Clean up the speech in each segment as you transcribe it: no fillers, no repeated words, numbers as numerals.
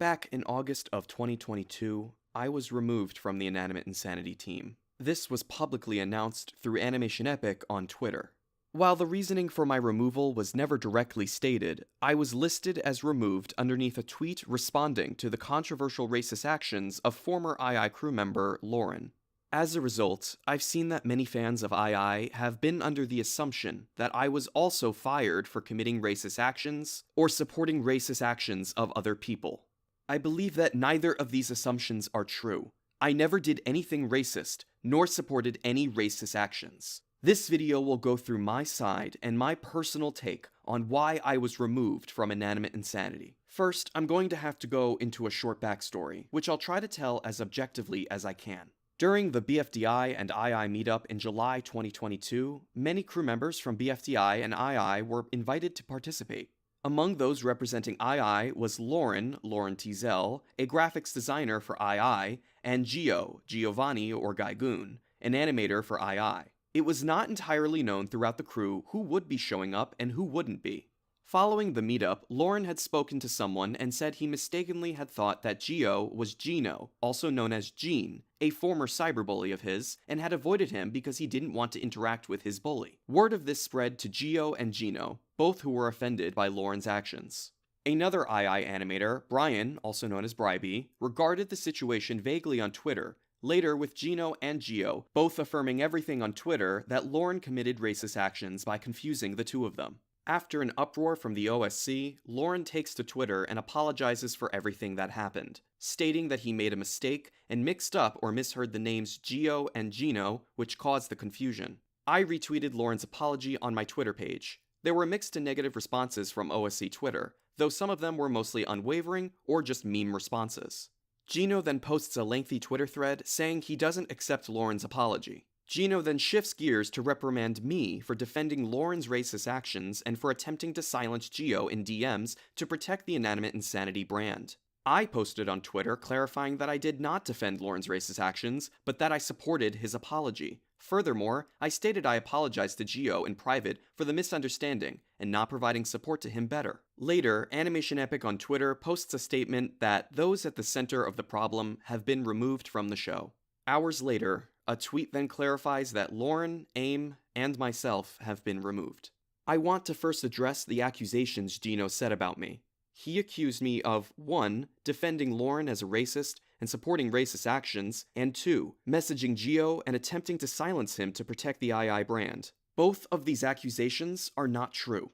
Back in August of 2022, I was removed from the Inanimate Insanity team. This was publicly announced through Animation Epic on Twitter. While the reasoning for my removal was never directly stated, I was listed as removed underneath a tweet responding to the controversial racist actions of former II crew member Lauren. As a result, I've seen that many fans of II have been under the assumption that I was also fired for committing racist actions or supporting racist actions of other people. I believe that neither of these assumptions are true. I never did anything racist, nor supported any racist actions. This video will go through my side and my personal take on why I was removed from Inanimate Insanity. First, I'm going to have to go into a short backstory, which I'll try to tell as objectively as I can. During the BFDI and II meetup in July 2022, many crew members from BFDI and II were invited to participate. Among those representing II was Lauren Teasell, a graphics designer for II, and Giovanni or Gaigoon, an animator for II. It was not entirely known throughout the crew who would be showing up and who wouldn't be. Following the meetup, Lauren had spoken to someone and said he mistakenly had thought that Gio was Gino, also known as Gene, a former cyberbully of his, and had avoided him because he didn't want to interact with his bully. Word of this spread to Gio and Gino, both who were offended by Lauren's actions. Another II animator, Brian, also known as Bribey, regarded the situation vaguely on Twitter, later with Gino and Gio, both affirming everything on Twitter that Lauren committed racist actions by confusing the two of them. After an uproar from the OSC, Lauren takes to Twitter and apologizes for everything that happened, stating that he made a mistake and mixed up or misheard the names Gio and Gino, which caused the confusion. I retweeted Lauren's apology on my Twitter page. There were mixed and negative responses from OSC Twitter, though some of them were mostly unwavering or just meme responses. Gino then posts a lengthy Twitter thread saying he doesn't accept Lauren's apology. Gino then shifts gears to reprimand me for defending Lauren's racist actions and for attempting to silence Gio in DMs to protect the Inanimate Insanity brand. I posted on Twitter clarifying that I did not defend Lauren's racist actions, but that I supported his apology. Furthermore, I stated I apologized to Gio in private for the misunderstanding and not providing support to him better. Later, Animation Epic on Twitter posts a statement that those at the center of the problem have been removed from the show. Hours later, a tweet then clarifies that Lauren, AIM, and myself have been removed. I want to first address the accusations Gino said about me. He accused me of 1. Defending Lauren as a racist and supporting racist actions, and 2. Messaging Gio and attempting to silence him to protect the II brand. Both of these accusations are not true.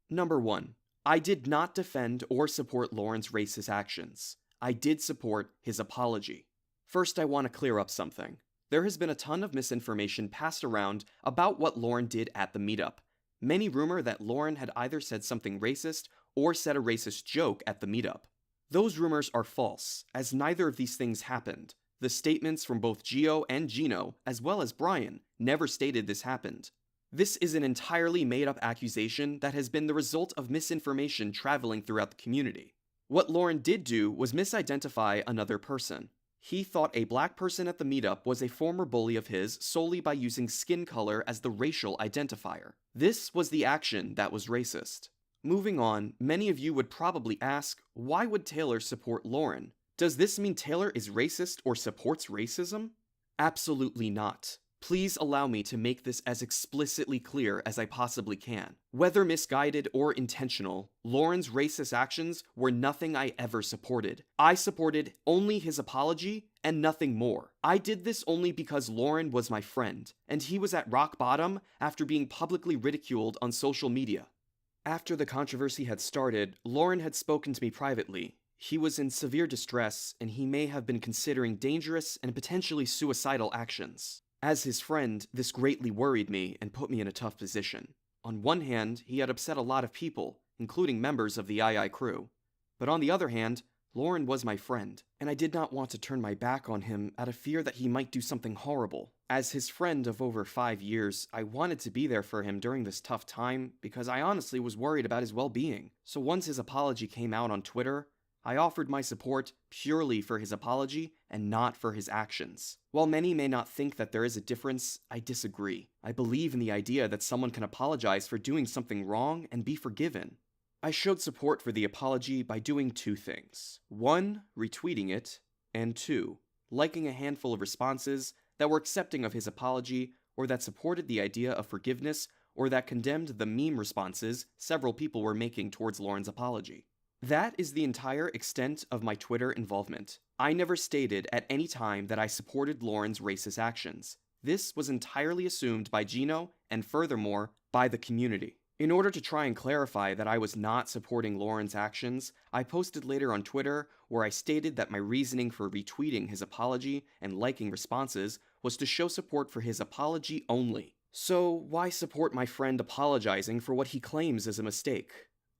Number 1. I did not defend or support Lauren's racist actions. I did support his apology. First, I want to clear up something. There has been a ton of misinformation passed around about what Lauren did at the meetup. Many rumor that Lauren had either said something racist or said a racist joke at the meetup. Those rumors are false, as neither of these things happened. The statements from both Gio and Gino, as well as Brian, never stated this happened. This is an entirely made-up accusation that has been the result of misinformation traveling throughout the community. What Lauren did do was misidentify another person. He thought a black person at the meetup was a former bully of his solely by using skin color as the racial identifier. This was the action that was racist. Moving on, many of you would probably ask, why would Taylor support Lauren? Does this mean Taylor is racist or supports racism? Absolutely not. Please allow me to make this as explicitly clear as I possibly can. Whether misguided or intentional, Lauren's racist actions were nothing I ever supported. I supported only his apology and nothing more. I did this only because Lauren was my friend, and he was at rock bottom after being publicly ridiculed on social media. After the controversy had started, Lauren had spoken to me privately. He was in severe distress, and he may have been considering dangerous and potentially suicidal actions. As his friend, this greatly worried me and put me in a tough position. On one hand, he had upset a lot of people, including members of the II crew. But on the other hand, Lauren was my friend, and I did not want to turn my back on him out of fear that he might do something horrible. As his friend of over 5 years, I wanted to be there for him during this tough time because I honestly was worried about his well-being. So once his apology came out on Twitter, I offered my support purely for his apology and not for his actions. While many may not think that there is a difference, I disagree. I believe in the idea that someone can apologize for doing something wrong and be forgiven. I showed support for the apology by doing two things. One, retweeting it, and two, liking a handful of responses that were accepting of his apology or that supported the idea of forgiveness or that condemned the meme responses several people were making towards Lauren's apology. That is the entire extent of my Twitter involvement. I never stated at any time that I supported Lauren's racist actions. This was entirely assumed by Gino and furthermore, by the community. In order to try and clarify that I was not supporting Lauren's actions, I posted later on Twitter where I stated that my reasoning for retweeting his apology and liking responses was to show support for his apology only. So why support my friend apologizing for what he claims is a mistake?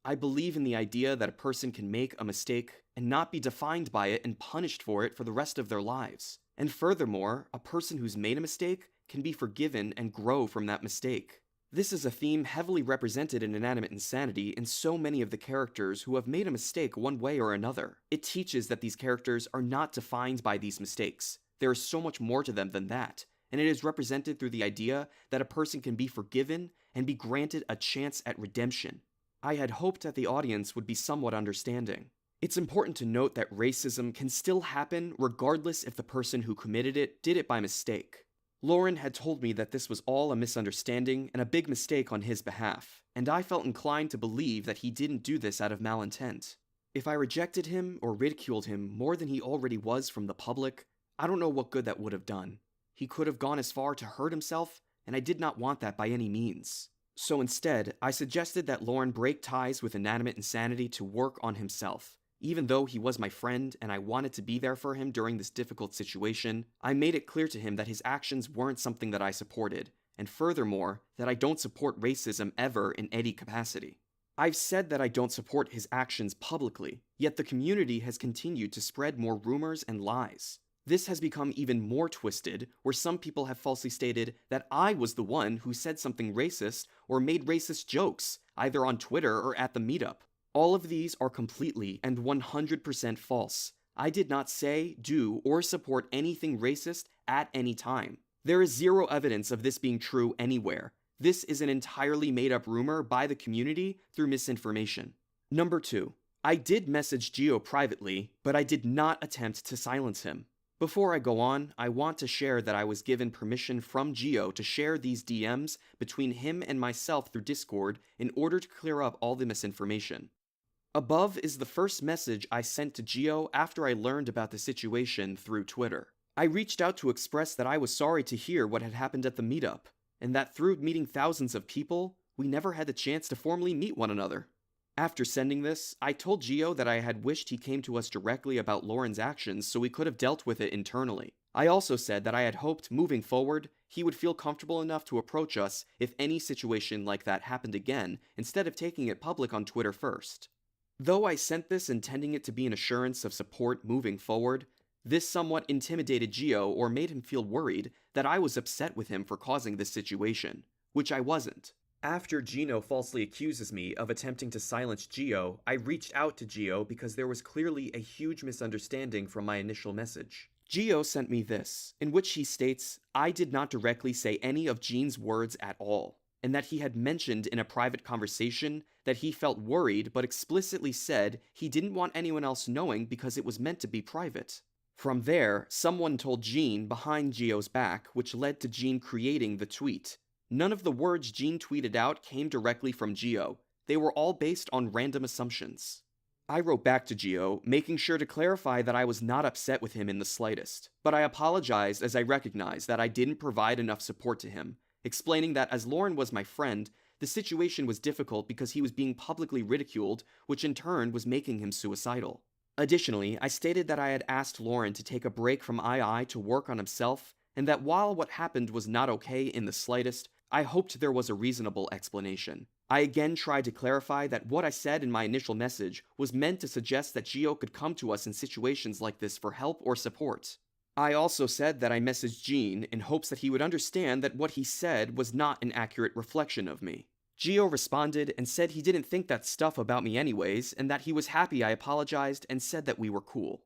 I believe in the idea that a person can make a mistake and not be defined by it and punished for it for the rest of their lives. And furthermore, a person who's made a mistake can be forgiven and grow from that mistake. This is a theme heavily represented in Inanimate Insanity in so many of the characters who have made a mistake one way or another. It teaches that these characters are not defined by these mistakes. There is so much more to them than that, and it is represented through the idea that a person can be forgiven and be granted a chance at redemption. I had hoped that the audience would be somewhat understanding. It's important to note that racism can still happen regardless if the person who committed it did it by mistake. Lauren had told me that this was all a misunderstanding and a big mistake on his behalf, and I felt inclined to believe that he didn't do this out of malintent. If I rejected him or ridiculed him more than he already was from the public, I don't know what good that would have done. He could have gone as far to hurt himself, and I did not want that by any means. So instead, I suggested that Lauren break ties with Inanimate Insanity to work on himself. Even though he was my friend and I wanted to be there for him during this difficult situation, I made it clear to him that his actions weren't something that I supported, and furthermore, that I don't support racism ever in any capacity. I've said that I don't support his actions publicly, yet the community has continued to spread more rumors and lies. This has become even more twisted, where some people have falsely stated that I was the one who said something racist or made racist jokes, either on Twitter or at the meetup. All of these are completely and 100% false. I did not say, do, or support anything racist at any time. There is zero evidence of this being true anywhere. This is an entirely made-up rumor by the community through misinformation. Number 2. I did message Gio privately, but I did not attempt to silence him. Before I go on, I want to share that I was given permission from Gio to share these DMs between him and myself through Discord in order to clear up all the misinformation. Above is the first message I sent to Gio after I learned about the situation through Twitter. I reached out to express that I was sorry to hear what had happened at the meetup, and that through meeting thousands of people, we never had the chance to formally meet one another. After sending this, I told Gio that I had wished he came to us directly about Lauren's actions so we could have dealt with it internally. I also said that I had hoped, moving forward, he would feel comfortable enough to approach us if any situation like that happened again, instead of taking it public on Twitter first. Though I sent this intending it to be an assurance of support moving forward, this somewhat intimidated Gio or made him feel worried that I was upset with him for causing this situation, which I wasn't. After Gino falsely accuses me of attempting to silence Gio, I reached out to Gio because there was clearly a huge misunderstanding from my initial message. Gio sent me this, in which he states, I did not directly say any of Gene's words at all, and that he had mentioned in a private conversation that he felt worried but explicitly said he didn't want anyone else knowing because it was meant to be private. From there, someone told Gene behind Gio's back, which led to Gene creating the tweet. None of the words Gene tweeted out came directly from Gio. They were all based on random assumptions. I wrote back to Gio, making sure to clarify that I was not upset with him in the slightest, but I apologized as I recognized that I didn't provide enough support to him, explaining that as Lauren was my friend, the situation was difficult because he was being publicly ridiculed, which in turn was making him suicidal. Additionally, I stated that I had asked Lauren to take a break from II to work on himself, and that while what happened was not okay in the slightest, I hoped there was a reasonable explanation. I again tried to clarify that what I said in my initial message was meant to suggest that Gio could come to us in situations like this for help or support. I also said that I messaged Gene in hopes that he would understand that what he said was not an accurate reflection of me. Gio responded and said he didn't think that stuff about me anyways, and that he was happy I apologized and said that we were cool.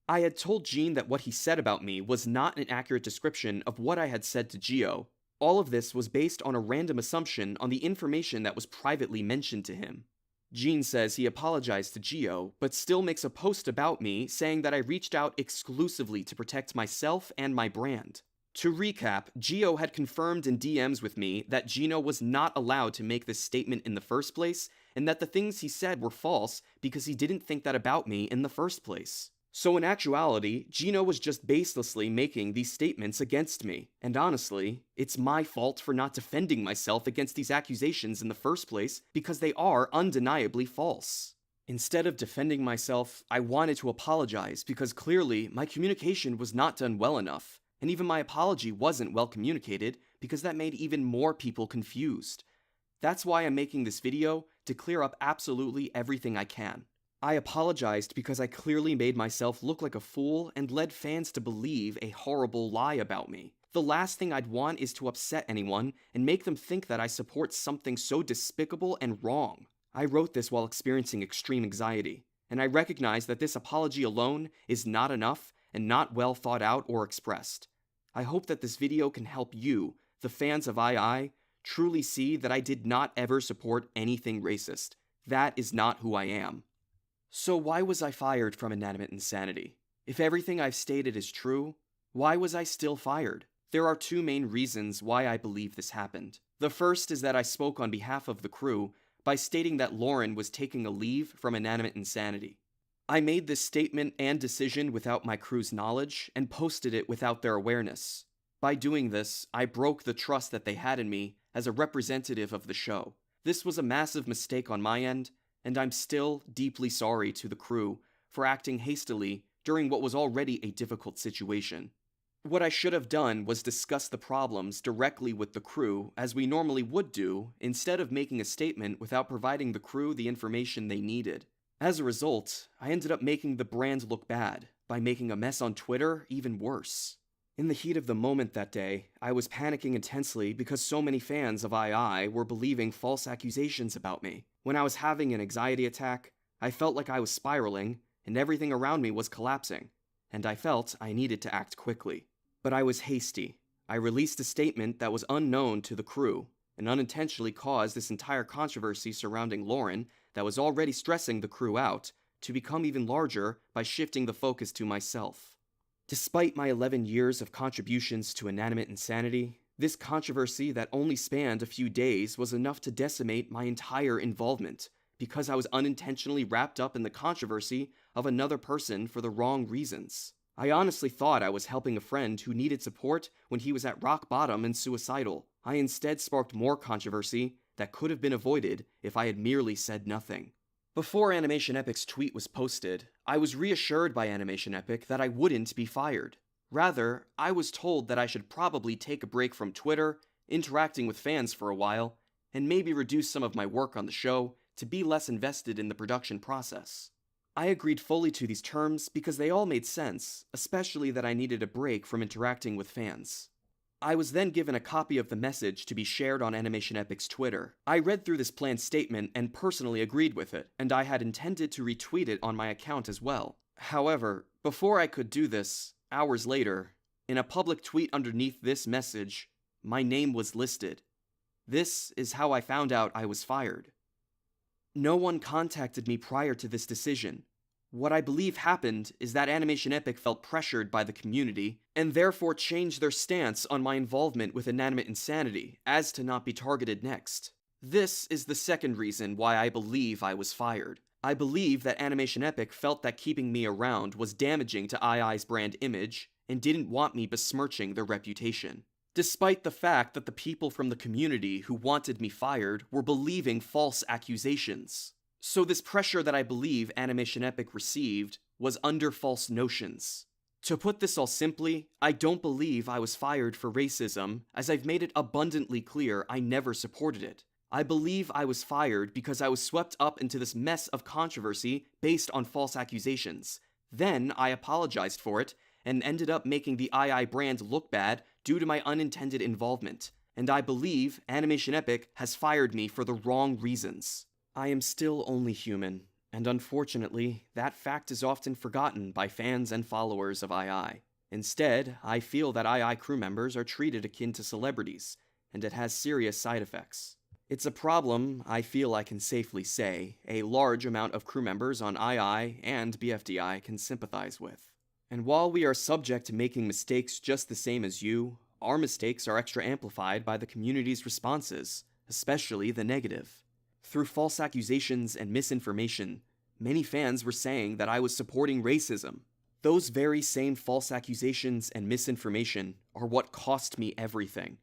I had told Gene that what he said about me was not an accurate description of what I had said to Gio. All of this was based on a random assumption on the information that was privately mentioned to him. Gene says he apologized to Gio, but still makes a post about me saying that I reached out exclusively to protect myself and my brand. To recap, Gio had confirmed in DMs with me that Gino was not allowed to make this statement in the first place, and that the things he said were false because he didn't think that about me in the first place. So in actuality, Gino was just baselessly making these statements against me, and honestly, it's my fault for not defending myself against these accusations in the first place because they are undeniably false. Instead of defending myself, I wanted to apologize because clearly my communication was not done well enough. And even my apology wasn't well communicated because that made even more people confused. That's why I'm making this video, to clear up absolutely everything I can. I apologized because I clearly made myself look like a fool and led fans to believe a horrible lie about me. The last thing I'd want is to upset anyone and make them think that I support something so despicable and wrong. I wrote this while experiencing extreme anxiety, and I recognize that this apology alone is not enough and not well thought out or expressed. I hope that this video can help you, the fans of II, truly see that I did not ever support anything racist. That is not who I am. So why was I fired from Inanimate Insanity? If everything I've stated is true, why was I still fired? There are two main reasons why I believe this happened. The first is that I spoke on behalf of the crew by stating that Lauren was taking a leave from Inanimate Insanity. I made this statement and decision without my crew's knowledge and posted it without their awareness. By doing this, I broke the trust that they had in me as a representative of the show. This was a massive mistake on my end, and I'm still deeply sorry to the crew for acting hastily during what was already a difficult situation. What I should have done was discuss the problems directly with the crew as we normally would do, instead of making a statement without providing the crew the information they needed. As a result, I ended up making the brand look bad by making a mess on Twitter even worse. In the heat of the moment that day, I was panicking intensely because so many fans of II were believing false accusations about me. When I was having an anxiety attack, I felt like I was spiraling and everything around me was collapsing, and I felt I needed to act quickly. But I was hasty. I released a statement that was unknown to the crew and unintentionally caused this entire controversy surrounding Lauren that was already stressing the crew out to become even larger by shifting the focus to myself. Despite my 11 years of contributions to Inanimate Insanity, this controversy that only spanned a few days was enough to decimate my entire involvement because I was unintentionally wrapped up in the controversy of another person for the wrong reasons. I honestly thought I was helping a friend who needed support when he was at rock bottom and suicidal. I instead sparked more controversy that could have been avoided if I had merely said nothing. Before Animation Epic's tweet was posted, I was reassured by Animation Epic that I wouldn't be fired. Rather, I was told that I should probably take a break from Twitter, interacting with fans for a while, and maybe reduce some of my work on the show to be less invested in the production process. I agreed fully to these terms because they all made sense, especially that I needed a break from interacting with fans. I was then given a copy of the message to be shared on Animation Epic's Twitter. I read through this planned statement and personally agreed with it, and I had intended to retweet it on my account as well. However, before I could do this, hours later, in a public tweet underneath this message, my name was listed. This is how I found out I was fired. No one contacted me prior to this decision. What I believe happened is that Animation Epic felt pressured by the community, and therefore changed their stance on my involvement with Inanimate Insanity, as to not be targeted next. This is the second reason why I believe I was fired. I believe that Animation Epic felt that keeping me around was damaging to II's brand image, and didn't want me besmirching their reputation. Despite the fact that the people from the community who wanted me fired were believing false accusations. So this pressure that I believe Animation Epic received was under false notions. To put this all simply, I don't believe I was fired for racism, as I've made it abundantly clear I never supported it. I believe I was fired because I was swept up into this mess of controversy based on false accusations. Then I apologized for it, and ended up making the II brand look bad due to my unintended involvement. And I believe Animation Epic has fired me for the wrong reasons. I am still only human, and unfortunately, that fact is often forgotten by fans and followers of II. Instead, I feel that II crew members are treated akin to celebrities, and it has serious side effects. It's a problem I feel I can safely say a large amount of crew members on II and BFDI can sympathize with. And while we are subject to making mistakes just the same as you, our mistakes are extra amplified by the community's responses, especially the negative. Through false accusations and misinformation, many fans were saying that I was supporting racism. Those very same false accusations and misinformation are what cost me everything,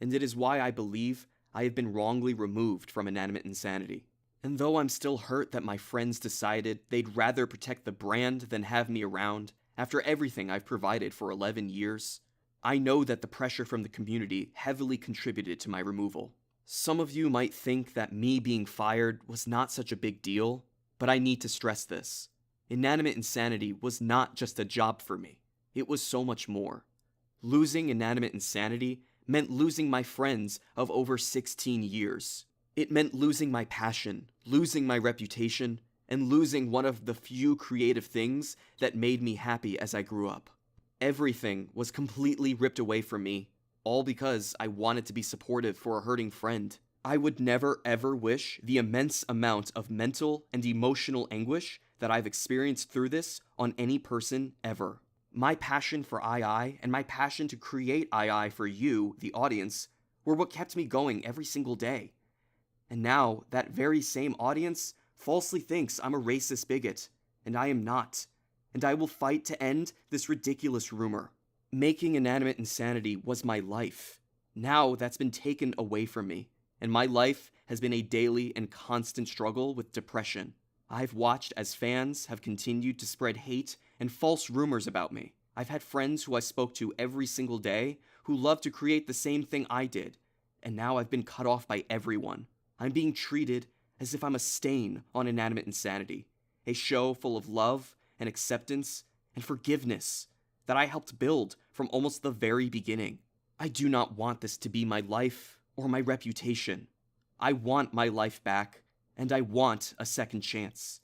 and it is why I believe I have been wrongly removed from Inanimate Insanity. And though I'm still hurt that my friends decided they'd rather protect the brand than have me around, after everything I've provided for 11 years, I know that the pressure from the community heavily contributed to my removal. Some of you might think that me being fired was not such a big deal, but I need to stress this. Inanimate Insanity was not just a job for me. It was so much more. Losing Inanimate Insanity meant losing my friends of over 16 years. It meant losing my passion, losing my reputation, and losing one of the few creative things that made me happy as I grew up. Everything was completely ripped away from me, all because I wanted to be supportive for a hurting friend. I would never ever wish the immense amount of mental and emotional anguish that I've experienced through this on any person ever. My passion for II and my passion to create II for you, the audience, were what kept me going every single day. And now, that very same audience falsely thinks I'm a racist bigot, and I am not. And I will fight to end this ridiculous rumor. Making Inanimate Insanity was my life. Now that's been taken away from me, and my life has been a daily and constant struggle with depression. I've watched as fans have continued to spread hate and false rumors about me. I've had friends who I spoke to every single day who loved to create the same thing I did, and now I've been cut off by everyone. I'm being treated as if I'm a stain on Inanimate Insanity, a show full of love and acceptance and forgiveness that I helped build from almost the very beginning. I do not want this to be my life or my reputation. I want my life back, and I want a second chance.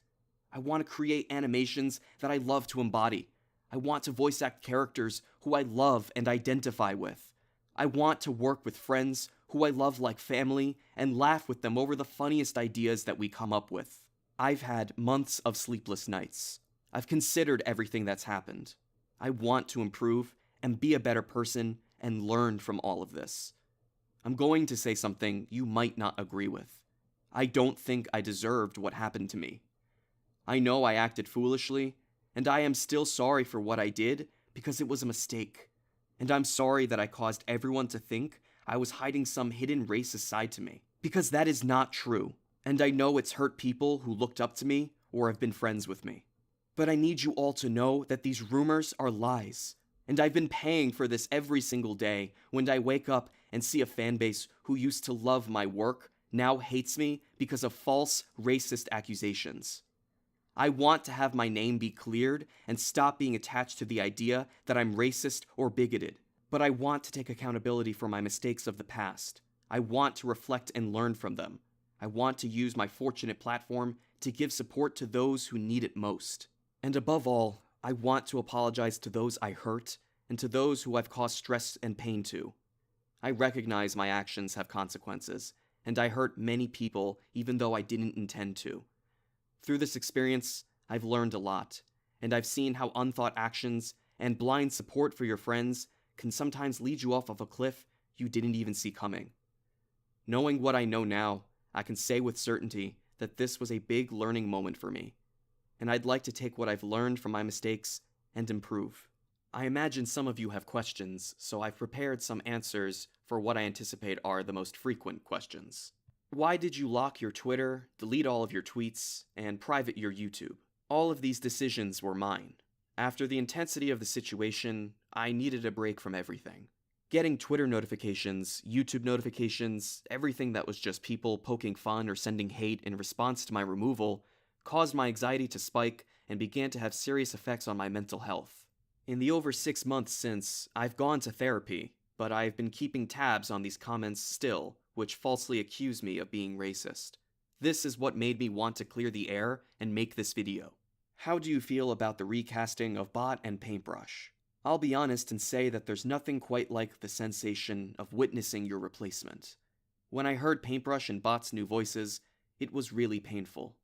I want to create animations that I love to embody. I want to voice act characters who I love and identify with. I want to work with friends who I love like family and laugh with them over the funniest ideas that we come up with. I've had months of sleepless nights. I've considered everything that's happened. I want to improve and be a better person and learn from all of this. I'm going to say something you might not agree with. I don't think I deserved what happened to me. I know I acted foolishly, and I am still sorry for what I did because it was a mistake. And I'm sorry that I caused everyone to think I was hiding some hidden racist side to me, because that is not true, and I know it's hurt people who looked up to me or have been friends with me. But I need you all to know that these rumors are lies, and I've been paying for this every single day when I wake up and see a fanbase who used to love my work now hates me because of false, racist accusations. I want to have my name be cleared and stop being attached to the idea that I'm racist or bigoted. But I want to take accountability for my mistakes of the past. I want to reflect and learn from them. I want to use my fortunate platform to give support to those who need it most. And above all, I want to apologize to those I hurt and to those who I've caused stress and pain to. I recognize my actions have consequences, and I hurt many people even though I didn't intend to. Through this experience, I've learned a lot, and I've seen how unthought actions and blind support for your friends can sometimes lead you off of a cliff you didn't even see coming. Knowing what I know now, I can say with certainty that this was a big learning moment for me, and I'd like to take what I've learned from my mistakes and improve. I imagine some of you have questions, so I've prepared some answers for what I anticipate are the most frequent questions. Why did you lock your Twitter, delete all of your tweets, and private your YouTube? All of these decisions were mine. After the intensity of the situation, I needed a break from everything. Getting Twitter notifications, YouTube notifications, everything that was just people poking fun or sending hate in response to my removal caused my anxiety to spike and began to have serious effects on my mental health. In the over 6 months since, I've gone to therapy, but I've been keeping tabs on these comments still, which falsely accuse me of being racist. This is what made me want to clear the air and make this video. How do you feel about the recasting of Bot and Paintbrush? I'll be honest and say that there's nothing quite like the sensation of witnessing your replacement. When I heard Paintbrush and Bot's new voices, it was really painful.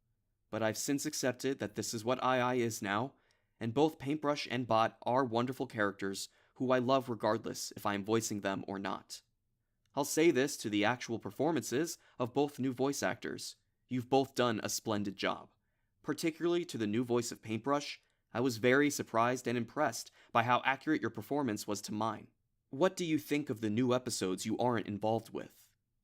But I've since accepted that this is what II is now, and both Paintbrush and Bot are wonderful characters who I love regardless if I am voicing them or not. I'll say this to the actual performances of both new voice actors. You've both done a splendid job. Particularly to the new voice of Paintbrush, I was very surprised and impressed by how accurate your performance was to mine. What do you think of the new episodes you aren't involved with?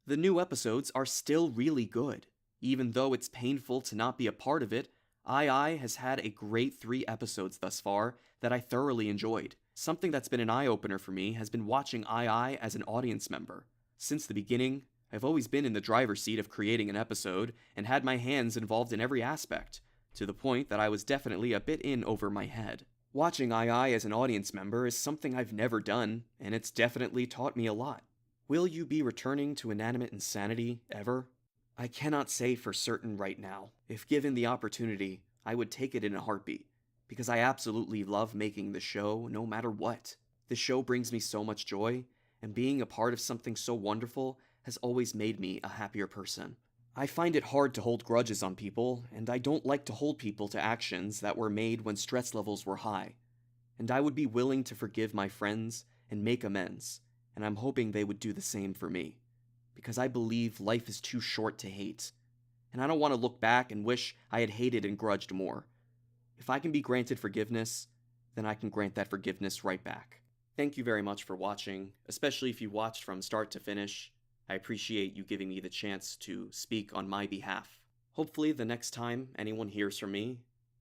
The new episodes are still really good. Even though it's painful to not be a part of it, II has had a great 3 episodes thus far that I thoroughly enjoyed. Something that's been an eye-opener for me has been watching II as an audience member. Since the beginning, I've always been in the driver's seat of creating an episode and had my hands involved in every aspect, to the point that I was definitely a bit in over my head. Watching II as an audience member is something I've never done, and it's definitely taught me a lot. Will you be returning to Inanimate Insanity ever? I cannot say for certain right now. If given the opportunity, I would take it in a heartbeat, because I absolutely love making the show no matter what. The show brings me so much joy, and being a part of something so wonderful has always made me a happier person. I find it hard to hold grudges on people, and I don't like to hold people to actions that were made when stress levels were high. And I would be willing to forgive my friends and make amends, and I'm hoping they would do the same for me. Because I believe life is too short to hate, and I don't want to look back and wish I had hated and grudged more. If I can be granted forgiveness, then I can grant that forgiveness right back. Thank you very much for watching, especially if you watched from start to finish. I appreciate you giving me the chance to speak on my behalf. Hopefully the next time anyone hears from me,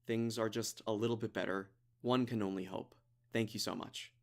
things are just a little bit better. One can only hope. Thank you so much.